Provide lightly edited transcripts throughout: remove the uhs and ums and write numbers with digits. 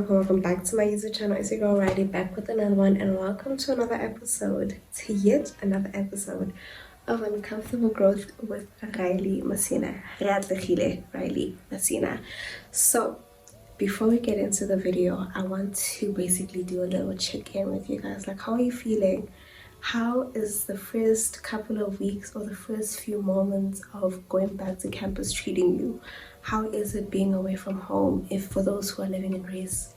welcome back to my YouTube channel. It's your girl Riley, back with another one, and welcome to another episode, to yet another episode of Uncomfortable Growth with Riley Messina. Riley Messina. So before we get into the video, I want to basically do a little check-in with you guys. Like, how are you feeling? How is the first couple of weeks or the first few moments of going back to campus treating you? How is it being away from home? If for those who are living in Greece,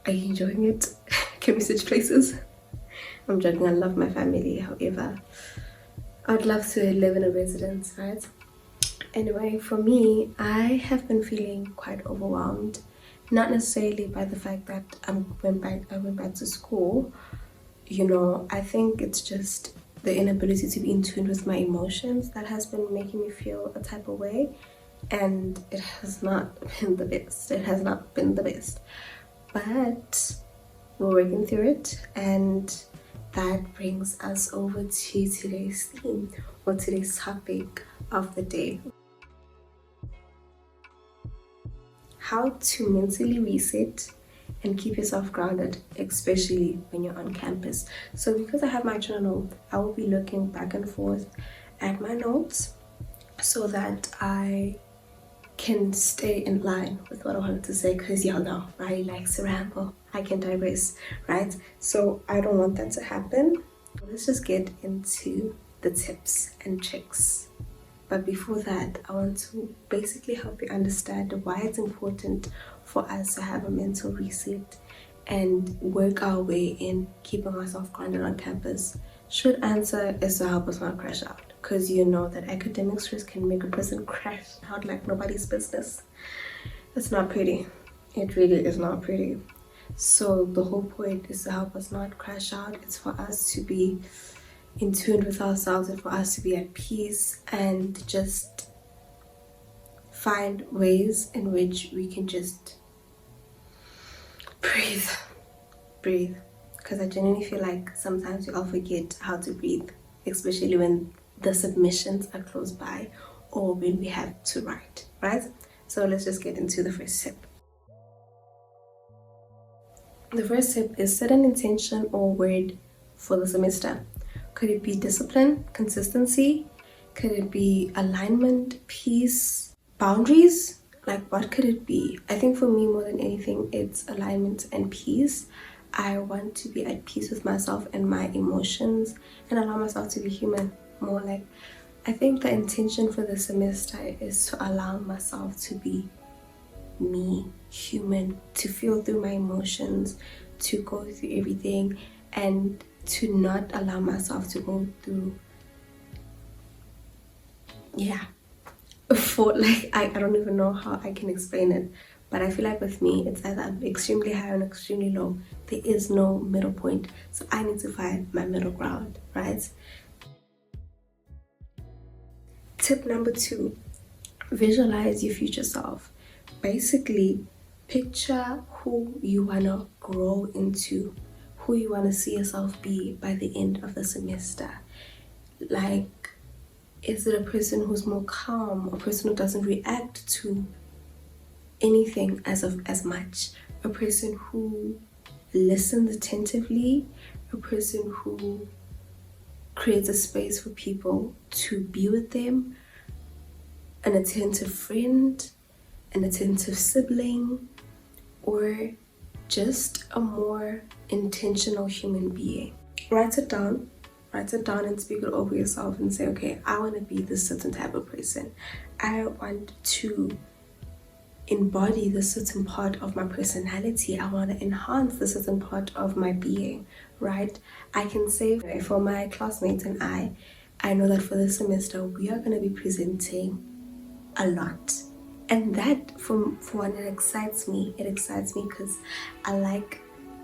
are you enjoying it? Can we switch places? I'm joking, I love my family. However, I'd love to live in a residence, right? Anyway, for me, I have been feeling quite overwhelmed. Not necessarily by the fact that I went back to school. You know, I think it's just the inability to be in tune with my emotions that has been making me feel a type of way, and it has not been the best. It has not been the best, but we're working through it, and that brings us over to today's theme, or today's topic of the day: how to mentally reset and keep yourself grounded, especially when you're on campus. So because I have my journal, I will be looking back and forth at my notes so that I can stay in line with what I wanted to say, because y'all know Riley likes to ramble. I can digress, right? So I don't want that to happen. Let's just get into the tips and tricks. But before that, I want to basically help you understand why it's important for us to have a mental reset and work our way in keeping ourselves grounded on campus. Short answer is to help us not crash out, because you know that academic stress can make a person crash out like nobody's business. It's not pretty. It really is not pretty. So the whole point is to help us not crash out. It's for us to be in tune with ourselves and for us to be at peace and just find ways in which we can just breathe. Because I genuinely feel like sometimes we all forget how to breathe, especially when the submissions are close by or when we have to write, right? So let's just get into the first tip. The first tip is set an intention or word for the semester. Could it be discipline, consistency? Could it be alignment, peace, boundaries? Like, what could it be? I think for me, more than anything, it's alignment and peace. I want to be at peace with myself and my emotions and allow myself to be human more. Like, I think the intention for the semester is to allow myself to be me, human, to feel through my emotions, to go through everything, and to not allow myself to go through, for like, I don't even know how I can explain it, but I feel like with me, it's either I'm extremely high or extremely low. There is no middle point, so I need to find my middle ground, right? Tip number 2, visualize your future self. Basically, picture who you want to grow into, who you want to see yourself be by the end of the semester. Like, is it a person who's more calm, a person who doesn't react to anything as much, a person who listens attentively, a person who creates a space for people to be with them, an attentive friend, an attentive sibling, or just a more intentional human being. Write it down and speak it over yourself and say, okay, I want to be this certain type of person. I want to embody this certain part of my personality. I want to enhance this certain part of my being, right? I can say for my classmates and I know that for this semester we are going to be presenting a lot. And that, for one, it excites me. It excites me because I like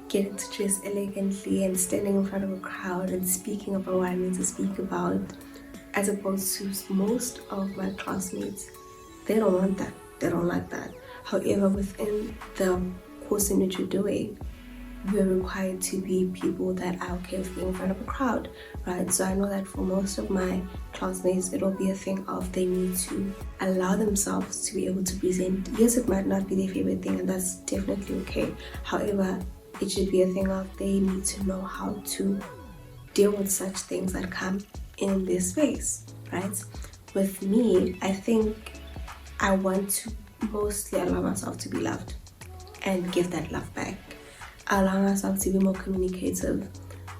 getting to dress elegantly and standing in front of a crowd and speaking about what I need to speak about, as opposed to most of my classmates. They don't want that. They don't like that. However, within the course in which you're doing, we're required to be people that are okay with being in front of a crowd, right? So I know that for most of my classmates, it'll be a thing of they need to allow themselves to be able to present. Yes, it might not be their favorite thing, and that's definitely okay. However, it should be a thing of they need to know how to deal with such things that come in their space, right? With me, I think I want to mostly allow myself to be loved and give that love back. Allow myself to be more communicative.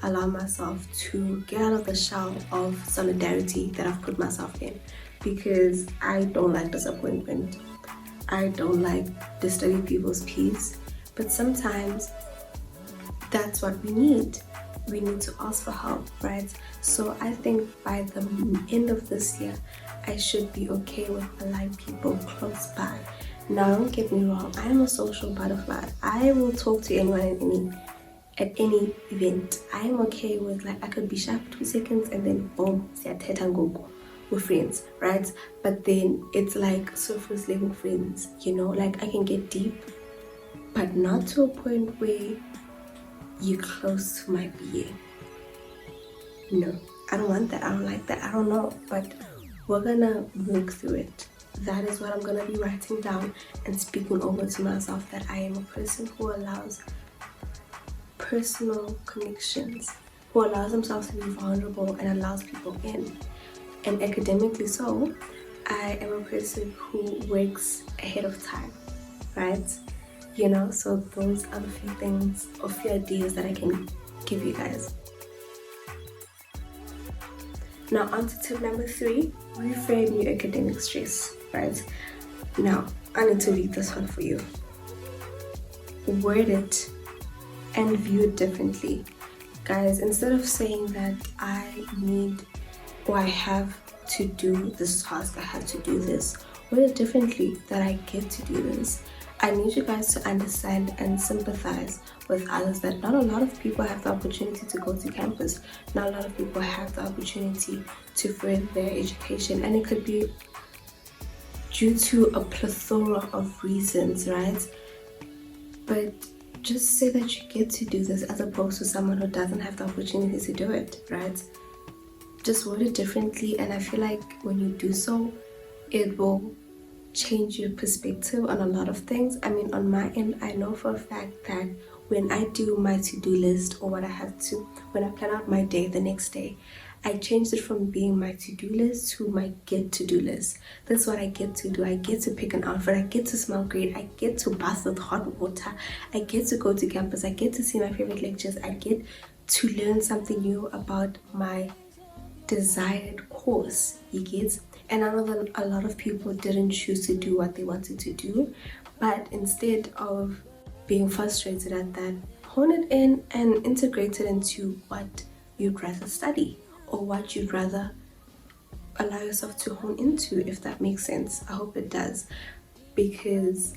Allow myself to get out of the shell of solidarity that I've put myself in, because I don't like disappointment. I don't like disturbing people's peace, but sometimes that's what we need. We need to ask for help, right? So I think by the end of this year, I should be okay with allowing people close by. Now, don't get me wrong, I am a social butterfly. I will talk to anyone at any event. I am okay with, like, I could be shy for 2 seconds and then boom, we're friends, right? But then it's like surface level friends, you know, like I can get deep, but not to a point where you're close to my being. No, I don't want that. I don't like that. I don't know, but we're gonna work through it. That is what I'm gonna be writing down and speaking over to myself, that I am a person who allows personal connections, who allows themselves to be vulnerable and allows people in. And academically so, I am a person who works ahead of time, right? You know, so those are the few things or few ideas that I can give you guys. Now on to tip number 3, reframe your academic stress, right? Now, I need to read this one for you. Word it and view it differently. Guys, instead of saying that I need or I have to do this task, I have to do this, word it differently, that I get to do this. I need you guys to understand and sympathize with others, that not a lot of people have the opportunity to go to campus. Not a lot of people have the opportunity to further their education, and it could be due to a plethora of reasons, right? But just say that you get to do this as opposed to someone who doesn't have the opportunity to do it, right? Just word it differently, and I feel like when you do so, it will change your perspective on a lot of things. I mean, on my end, I know for a fact that when I do my to-do list, or when I plan out my day the next day, I changed it from being my to-do list to my get-to-do list. That's what I get to do. I get to pick an outfit, I get to smell great, I get to bath with hot water, I get to go to campus, I get to see my favorite lectures, I get to learn something new about my desired course, you get? And I know that a lot of people didn't choose to do what they wanted to do, but instead of being frustrated at that, hone it in and integrate it into what you'd rather study, or what you'd rather allow yourself to hone into, if that makes sense. I hope it does. Because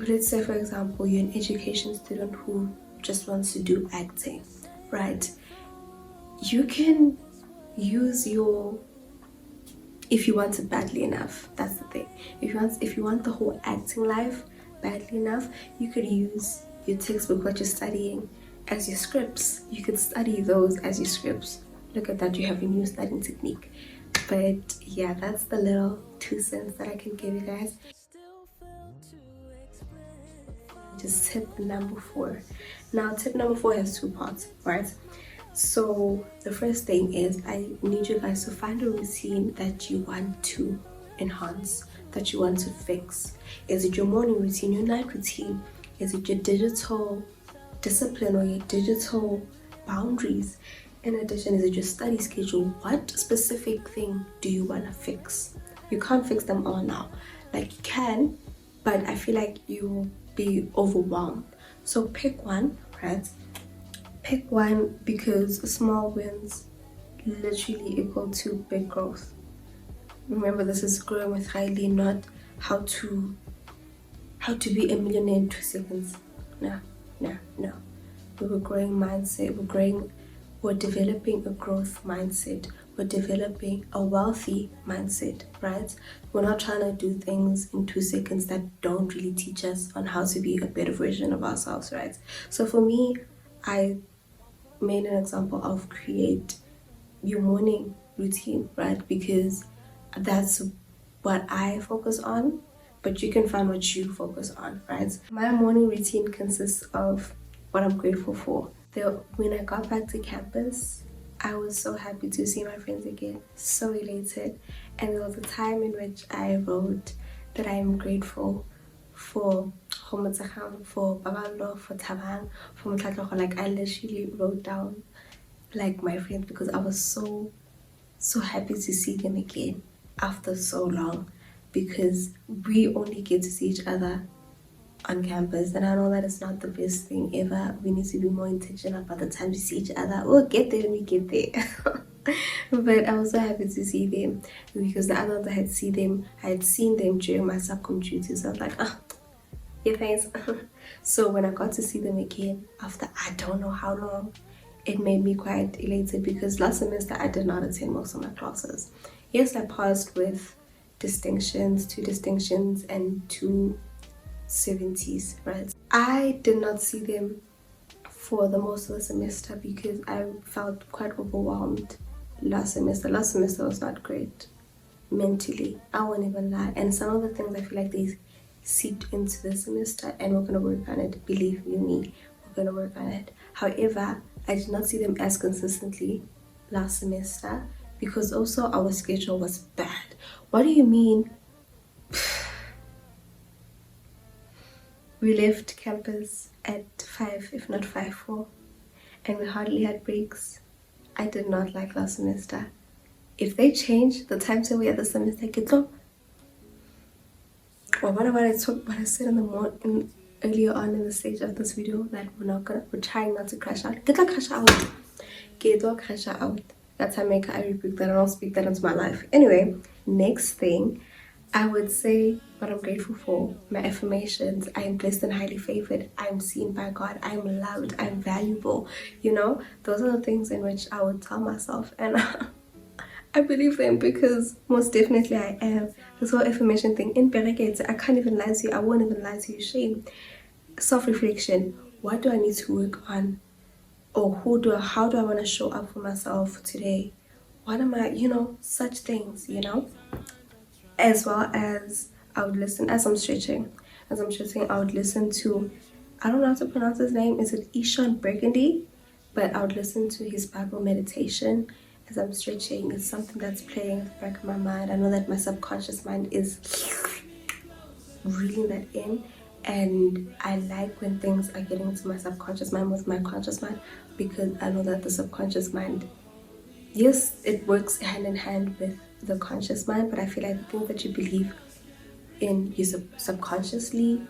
let's say, for example, you're an education student who just wants to do acting, right? You can use if you want it badly enough, that's the thing. If you want the whole acting life badly enough, you could use your textbook, what you're studying, as your scripts. You could study those as your scripts. Look at that, you have a new studying technique. But yeah, that's the little 2 cents that I can give you guys. Just tip number 4. Now, tip number 4 has 2 parts, right? So the first thing is, I need you guys to find a routine that you want to enhance, that you want to fix. Is it your morning routine, your night routine? Is it your digital discipline or your digital boundaries? In addition, is it your study schedule? What specific thing do you want to fix? You can't fix them all now. Like, you can, but I feel like you will be overwhelmed. So pick one, right? Pick one, because small wins literally equal to big growth. Remember, this is growing with Hailey, not how to be a millionaire in 2 seconds. No. We're growing mindset. We're developing a growth mindset. we're developing a wealthy mindset, right? We're not trying to do things in 2 seconds that don't really teach us on how to be a better version of ourselves, right? So for me, I made an example of create your morning routine, right? Because that's what I focus on, but you can find what you focus on, right? My morning routine consists of what I'm grateful for. When I got back to campus, I was so happy to see my friends again, so elated. And there was a time in which I wrote that I am grateful for Homotsakam, for Babalo, for Tabang, for Mutlatloko. Like I literally wrote down like my friends because I was so happy to see them again after so long, because we only get to see each other on campus, and I know that it's not the best thing ever. We need to be more intentional about the time we see each other. We'll get there when we get there. But I was so happy to see them because the others I had seen them during my subcom duties. So I was like, ah, yeah, thanks. So when I got to see them again after I don't know how long, it made me quite elated because last semester I did not attend most of my classes. Yes, I passed with distinctions, 2 distinctions, and 270s, right? I did not see them for the most of the semester because I felt quite overwhelmed last semester. Last semester was not great mentally, I won't even lie. And some of the things I feel like they seeped into the semester, and we're gonna work on it. Believe you me, we're gonna work on it. However, I did not see them as consistently last semester because also our schedule was bad. What do you mean? We left campus at 5, if not 5:04, and we hardly had breaks. I did not like last semester. If they change the timetable of the semester, get up. Or what about what I said in the morning earlier on in the stage of this video, that we're trying not to crash out. Get like crash out. Get or crash out. That's how I repeat that, and I'll speak that into my life. Anyway, next thing, I would say what I'm grateful for. My affirmations: I am blessed and highly favored. I am seen by God. I am loved. I am valuable. You know, those are the things in which I would tell myself, and I believe them because most definitely I am. This whole affirmation thing in Berekete, I can't even lie to you. I won't even lie to you. Shame. Self-reflection. What do I need to work on? Or how do I want to show up for myself today? What am I, such things, as well as I would listen as I'm stretching. I would listen to, I don't know how to pronounce his name. Is it Ishan Burgundy? But I would listen to his Bible meditation as I'm stretching. It's something that's playing in the back of my mind. I know that my subconscious mind is reeling that in, and I like when things are getting into my subconscious mind with my conscious mind, because I know that the subconscious mind, yes, it works hand in hand with the conscious mind, but I feel like the things that you believe in you subconsciously,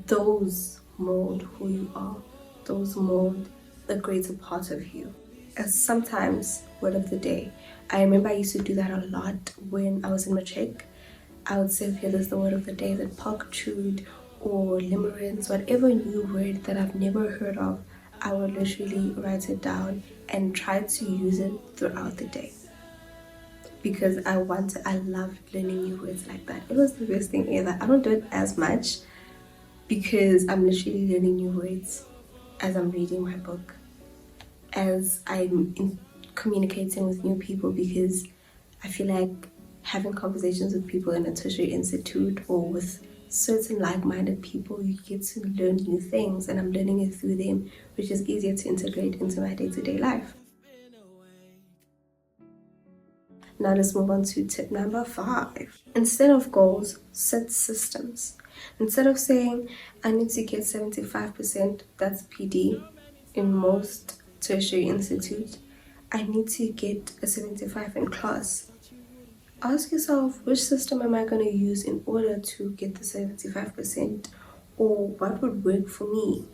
those mold who you are. Those mold the greater part of you. As sometimes word of the day, I remember I used to do that a lot when I was in matric. I would say, okay, there's the word of the day, that punctude or limerence, whatever new word that I've never heard of, I would literally write it down and try to use it throughout the day, because I love learning new words like that. It was the best thing ever. I don't do it as much because I'm literally learning new words as I'm reading my book, as I'm communicating with new people, because I feel like having conversations with people in a tertiary institute or with certain like-minded people, you get to learn new things, and I'm learning it through them, which is easier to integrate into my day-to-day life. Now let's move on to tip number 5. Instead of goals, set systems. Instead of saying, I need to get 75%, that's PD, in most tertiary institutes, I need to get a 75 in class. Ask yourself, which system am I going to use in order to get the 75%, or what would work for me?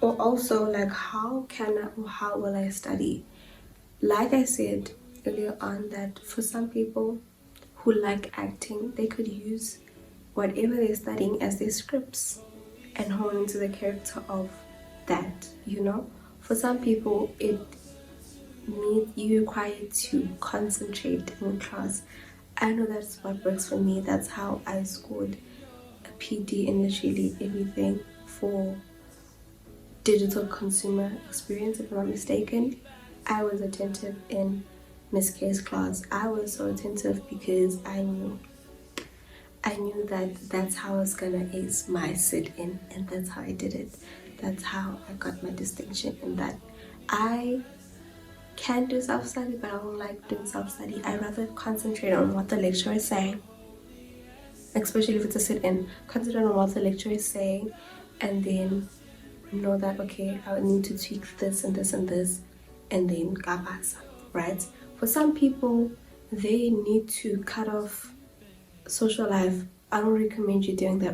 Or also, like, how will I study? Like I said earlier on, that for some people who like acting, they could use whatever they're studying as their scripts and hone into the character of that, For some people, it you required to concentrate in class. I know that's what works for me. That's how I scored a PD in literally everything for digital consumer experience, if I'm not mistaken. I was attentive in Miss K's class. I was so attentive because I knew that that's how I was gonna ace my sit-in, and that's how I did it. That's how I got my distinction in that. I can do self-study, but I don't like doing self-study. I rather concentrate on what the lecturer is saying, especially if it's a sit-in. Concentrate on what the lecturer is saying, and then know that, okay, I would need to tweak this and this and this, and then kapasa, right? For some people, they need to cut off social life. I don't recommend you doing that.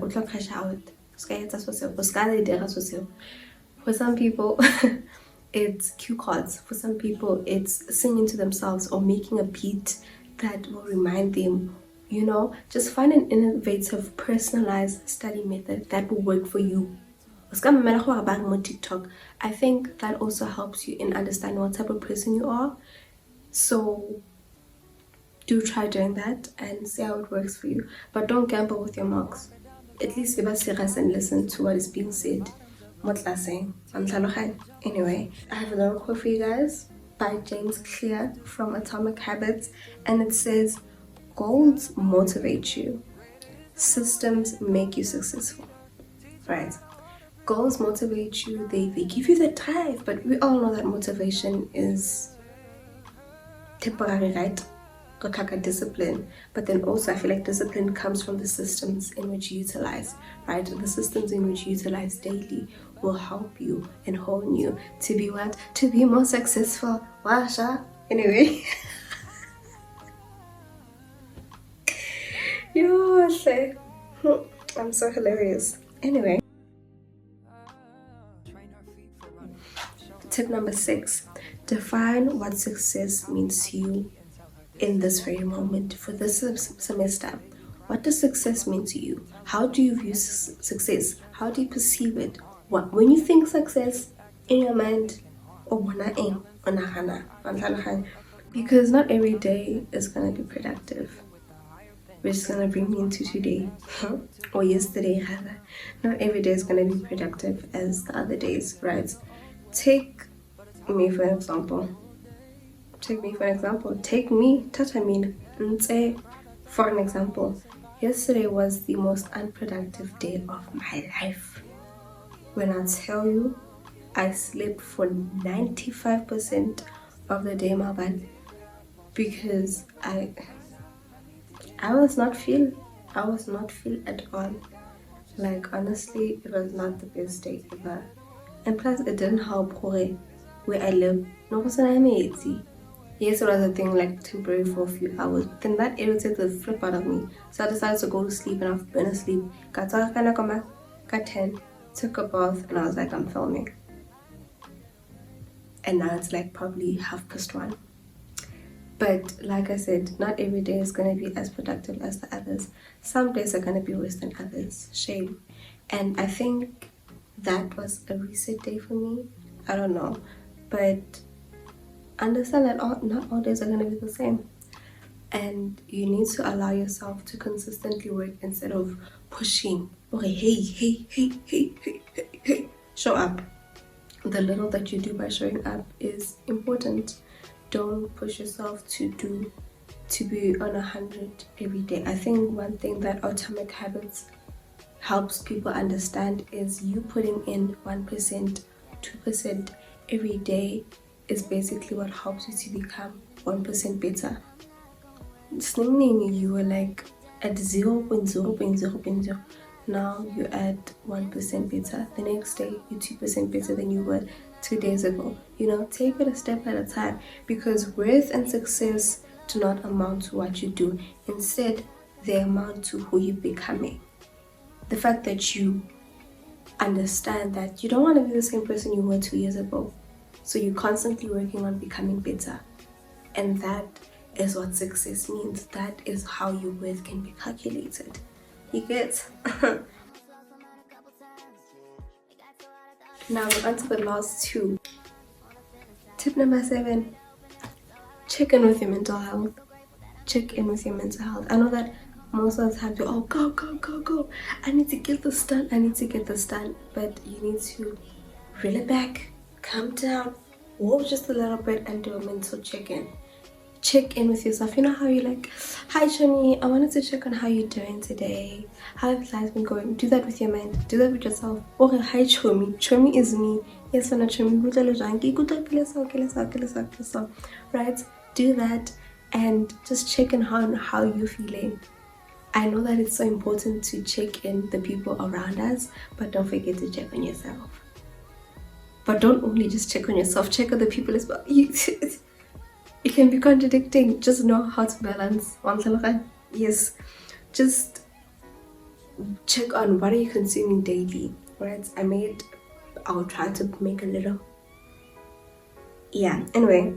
For some people, it's cue cards. For some people, it's singing to themselves or making a beat that will remind them. Just find an innovative, personalized study method that will work for you. TikTok. I think that also helps you in understanding what type of person you are. So do try doing that and see how it works for you. But don't gamble with your marks. At least give us serious and listen to what is being said. Anyway, I have another quote for you guys by James Clear from Atomic Habits, and it says, goals motivate you, systems make you successful. Right? Goals motivate you, they give you the drive, but we all know that motivation is temporary, right? Discipline, but then also I feel like discipline comes from the systems in which you utilize, right? The systems in which you utilize daily will help you and hone you to be what? To be more successful. Washa. Anyway. I'm so hilarious. Anyway. Tip number 6. Define what success means to you in this very moment. For this semester, what does success mean to you? How do you view success? How do you perceive it? When you think success in your mind, because not every day is going to be productive, which is going to bring me into today or yesterday rather. Not every day is going to be productive as the other days, right? Take me for an example. Take me, Tatamine, Nse, for an example. Yesterday was the most unproductive day of my life. When I tell you, I slept for 95% of the day, my bad, because I was not feel at all. Like, honestly, it was not the best day ever. And plus, it didn't help where I live. No person I made. Yes, it was a thing like temporary for a few hours, but then that irritated the flip out of me. So I decided to go to sleep, and I've been asleep. Got back, got 10, took a bath, and I was like, I'm filming. And now it's like probably 1:30. But like I said, not every day is going to be as productive as the others. Some days are going to be worse than others. Shame. And I think that was a reset day for me. I don't know. But understand that not all days are going to be the same, and you need to allow yourself to consistently work instead of pushing. Okay, hey, show up. The little that you do by showing up is important. Don't push yourself to be on 100 every day. I think one thing that Atomic Habits helps people understand is you putting in 1%, 2% every day is basically what helps you to become 1% better. You were like at 0.0.0.0. Now you're at 1% better. The next day you're 2% better than you were 2 days ago. Take it a step at a time, because worth and success do not amount to what you do. Instead, they amount to who you're becoming. The fact that you understand that you don't want to be the same person you were 2 years ago. So you're constantly working on becoming better. And that is what success means. That is how your worth can be calculated. You get? Now we're on to the last 2. Tip number 7. check in with your mental health. Check in with your mental health. I know that most of the time you're, oh, go, go, go, go. I need to get this done. I need to get this done. But you need to reel it back, calm down, walk just a little bit, and do a mental check-in. Check in with yourself. You know how you're like, hi Choni, I wanted to check on how you're doing today. How have life been going? Do that with your mind. Do that with yourself. Okay, hi Chomi. Chomi is me. Yes, when I Chomi, right? Do that and just check in on how you're feeling. I know that it's so important to check in the people around us, but don't forget to check on yourself. But don't only just check on yourself, check on the people as well. It can be contradicting. Just know how to balance. Yes, just check on what are you consuming daily, right? I'll try to make a little. Yeah, anyway,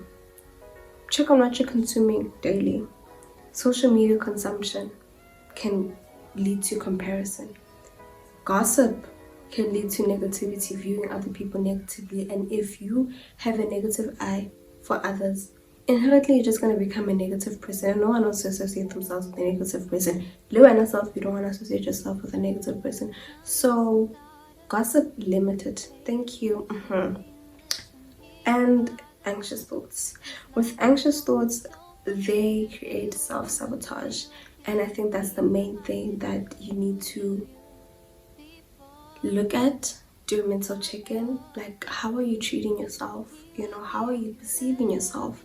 check on what you're consuming daily. Social media consumption can lead to comparison. Gossip can lead to negativity, viewing other people negatively. And if you have a negative eye for others, inherently you're just going to become a negative person. No one wants to associate themselves with a negative person. You and yourself, you don't want to associate yourself with a negative person. So gossip limited. Thank you. And anxious thoughts. With anxious thoughts, they create self-sabotage. And I think that's the main thing that you need to look at. Do a mental check-in. Like, how are you treating yourself? You know, how are you perceiving yourself?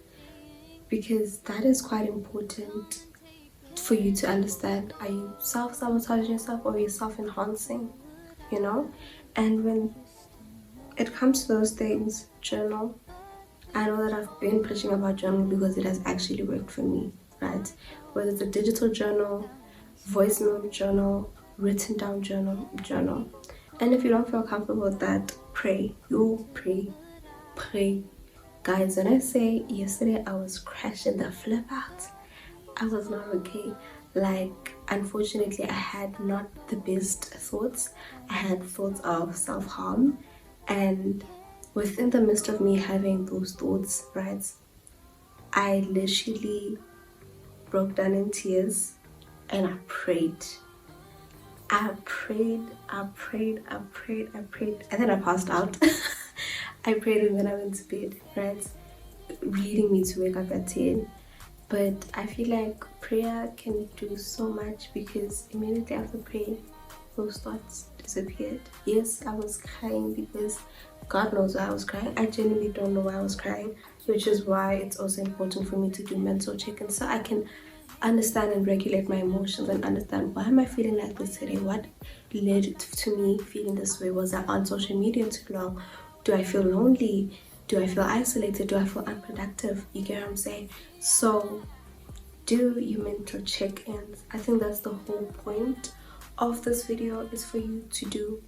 Because that is quite important for you to understand. Are you self-sabotaging yourself or are you self-enhancing? You know? And when it comes to those things, journal. I know that I've been preaching about journaling because it has actually worked for me, right? Whether it's a digital journal, voice note journal, written down journal. And if you don't feel comfortable with that, pray. You pray. Guys, when I say yesterday I was crashing the flip out, I was not okay. Like, unfortunately, I had not the best thoughts. I had thoughts of self-harm, and within the midst of me having those thoughts, right, I literally broke down in tears and I prayed. And then I passed out. I prayed and then I went to bed, right? Leading me to wake up at 10. But I feel like prayer can do so much because immediately after praying, those thoughts disappeared. Yes, I was crying because God knows why I was crying. I genuinely don't know why I was crying, which is why it's also important for me to do mental check-ins so I can understand and regulate my emotions and understand why am I feeling like this today? What led to me feeling this way? Was I on social media too long? Do I feel lonely? Do I feel isolated? Do I feel unproductive? You get what I'm saying? So do your mental check-ins. I think that's the whole point of this video, is for you to do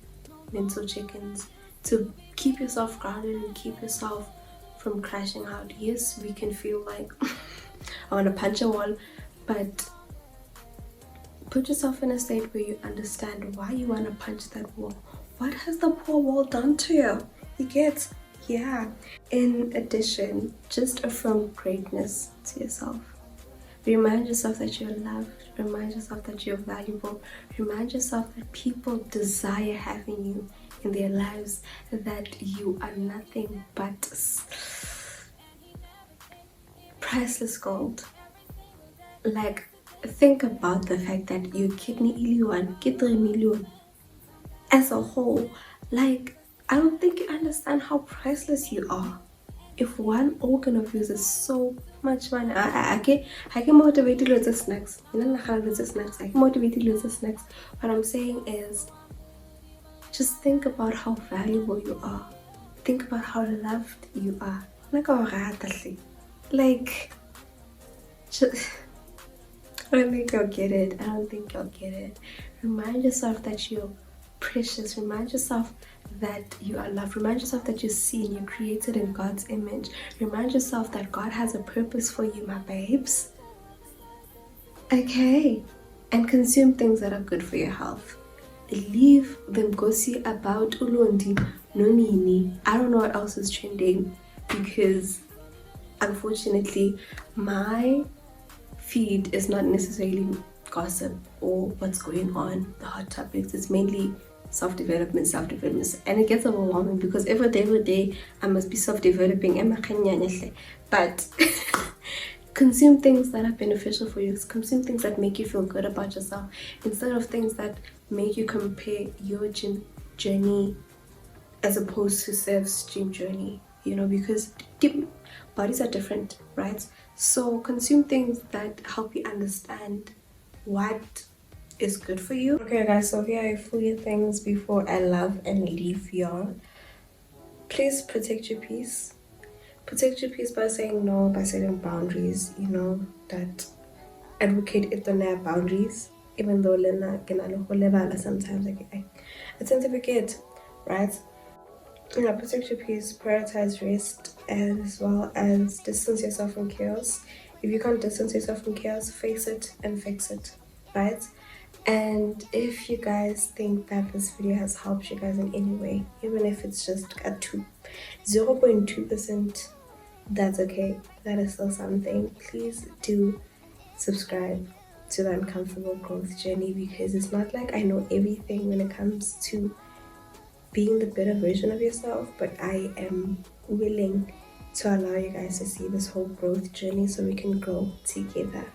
mental check-ins, to keep yourself grounded and keep yourself from crashing out. Yes, we can feel like I want to punch a wall, but put yourself in a state where you understand why you want to punch that wall. What has the poor wall done to you? You get? Yeah. In addition, just affirm greatness to yourself. Remind yourself that you're loved. Remind yourself that you're valuable. Remind yourself that people desire having you in their lives, that you are nothing but priceless gold. Like, think about the fact that your kidney iliwan, get 3 million as a whole. Like, I don't think you understand how priceless you are. If one organ of yours is so much money, I can motivate loads of snacks. I can motivate loads of snacks. What I'm saying is, just think about how valuable you are. Think about how loved you are. Like, just, I don't think you'll get it. Remind yourself that you're precious. Remind yourself that you are loved. Remind yourself that you're seen, you're created in God's image. Remind yourself that God has a purpose for you, my babes. Okay. And consume things that are good for your health. Leave them gossip about Ulundi, Nonini. I don't know what else is trending because unfortunately, my feed is not necessarily gossip or what's going on, the hot topics. It's mainly self-development, and it gets overwhelming because every day I must be self-developing. But consume things that are beneficial for you. Consume things that make you feel good about yourself instead of things that make you compare your gym journey as opposed to Sev's gym journey, because bodies are different, right? So consume things that help you understand what is good for you. Okay, guys, so here are a few things before I love and leave y'all. Please protect your peace. Protect your peace by saying no, by setting boundaries, that advocate it on their boundaries, even though sometimes I tend to forget, right? Protect your peace, prioritize rest, as well as distance yourself from chaos. If you can't distance yourself from chaos, face it and fix it, right? And if you guys think that this video has helped you guys in any way, even if it's just a 0.2%, that's okay. That is still something. Please do subscribe to the Uncomfortable Growth Journey, because it's not like I know everything when it comes to being the better version of yourself, but I am willing to allow you guys to see this whole growth journey so we can grow together.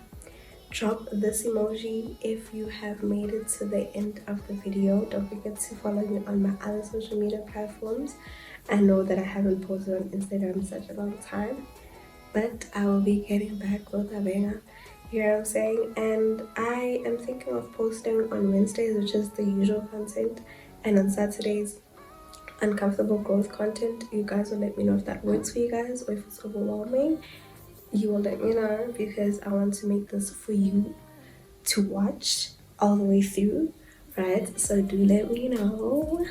Drop this emoji if you have made it to the end of the video. Don't forget to follow me on my other social media platforms. I know that I haven't posted on Instagram in such a long time, but I will be getting back with a banger. You know what I'm saying? And I am thinking of posting on Wednesdays, which is the usual content, and on Saturdays, uncomfortable growth content. You guys will let me know if that works for you guys or if it's overwhelming. You will let me know, because I want to make this for you to watch all the way through, right? So do let me know,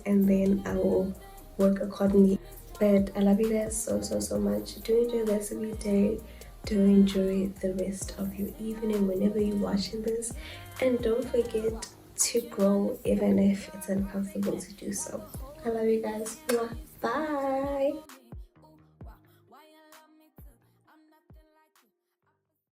and then I will work accordingly. But I love you guys so much. Do enjoy the rest of your day. Do enjoy the rest of your evening whenever you're watching this, and don't forget to grow even if it's uncomfortable to do so. I love you guys. Bye.